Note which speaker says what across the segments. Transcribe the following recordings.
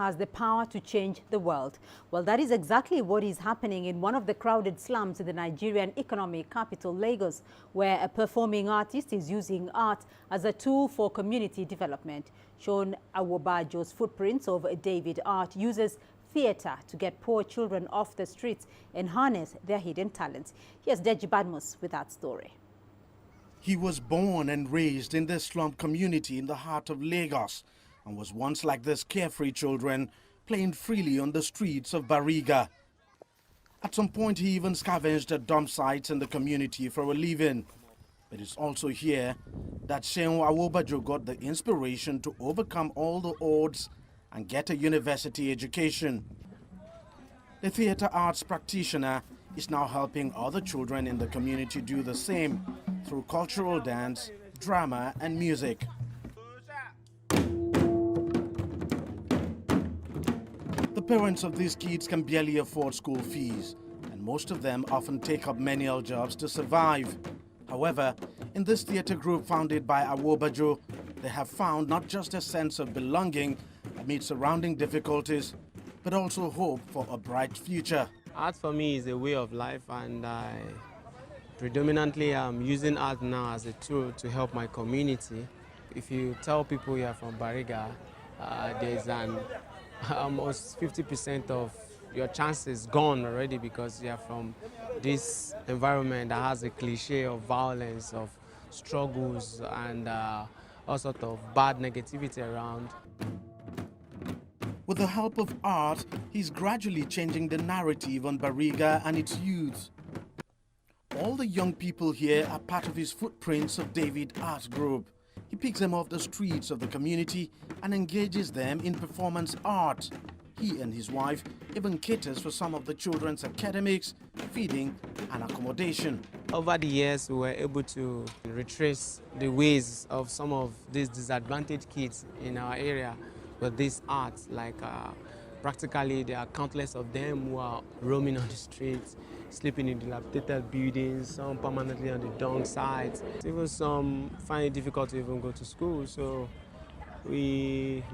Speaker 1: has the power to change the world. Well, that is exactly what is happening in one of the crowded slums in the Nigerian economic capital, Lagos, where a performing artist is using art as a tool for community development. Seun Awobajo's Footprints of David Art uses theatre to get poor children off the streets and harness their hidden talents. Here's Deji Badmus with that story.
Speaker 2: He was born and raised in this slum community in the heart of Lagos, and was once like this carefree children playing freely on the streets of Bariga. At some point, he even scavenged at dump sites in the community for a living. It is also here that Seun Awobajo got the inspiration to overcome all the odds and get a university education. The theatre arts practitioner is now helping other children in the community do the same through cultural dance, drama, and music. The parents of these kids can barely afford school fees, and most of them often take up menial jobs to survive. However, in this theatre group founded by Awobajo, they have found not just a sense of belonging amid surrounding difficulties, but also hope for a bright future.
Speaker 3: Art for me is a way of life, and I predominantly am using art now as a tool to help my community. If you tell people you're from Bariga, there's almost 50% of your chances gone already because you're from this environment that has a cliche of violence, of struggles, and all sorts of bad negativity around.
Speaker 2: With the help of art, he's gradually changing the narrative on Bariga and its youth. All the young people here are part of his Footprints of David Art Group. He picks them off the streets of the community and engages them in performance art. He and his wife even caters for some of the children's academics, feeding and accommodation.
Speaker 3: Over the years, we were able to retrace the ways of some of these disadvantaged kids in our area with this art. Practically, there are countless of them who are roaming on the streets, sleeping in dilapidated buildings, some permanently on the dung sites. Even some find it difficult to even go to school. So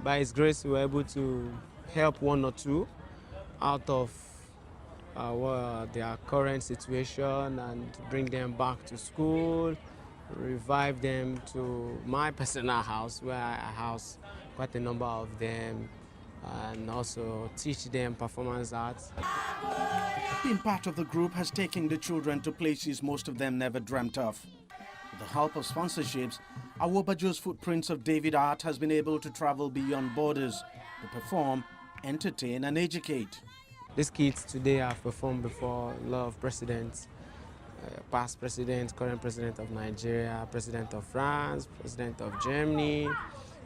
Speaker 3: by His grace, we were able to help one or two out of their current situation and bring them back to school, revive them to my personal house where I house quite a number of them, and also teach them performance arts.
Speaker 2: Being part of the group has taken the children to places most of them never dreamt of. With the help of sponsorships, Awobajo's Footprints of David Art has been able to travel beyond borders to perform, entertain and educate.
Speaker 3: These kids today have performed before a lot of presidents, past presidents, current president of Nigeria, president of France, president of Germany.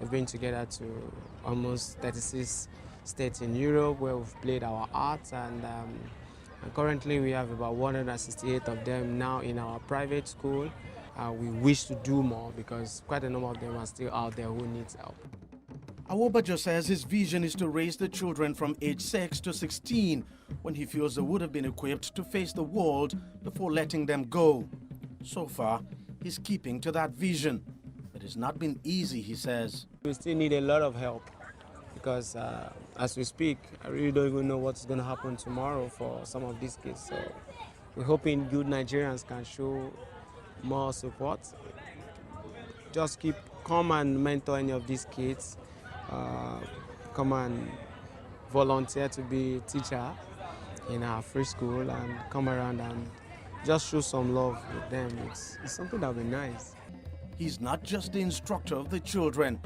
Speaker 3: We've been together to almost 36 states in Europe where we've played our art, and currently we have about 168 of them now in our private school. We wish to do more because quite a number of them are still out there who needs help.
Speaker 2: Awobajo says his vision is to raise the children from age 6 to 16 when he feels they would have been equipped to face the world before letting them go. So far, he's keeping to that vision. It has not been easy, he says.
Speaker 3: We still need a lot of help because as we speak, I really don't even know what's going to happen tomorrow for some of these kids. So we're hoping good Nigerians can show more support. Just come and mentor any of these kids. Come and volunteer to be a teacher in our free school and come around and just show some love with them. It's something that would be nice.
Speaker 2: He's not just the instructor of the children,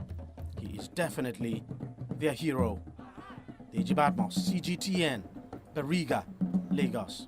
Speaker 2: he is definitely their hero. Deji Badmus, CGTN, Bariga, Lagos.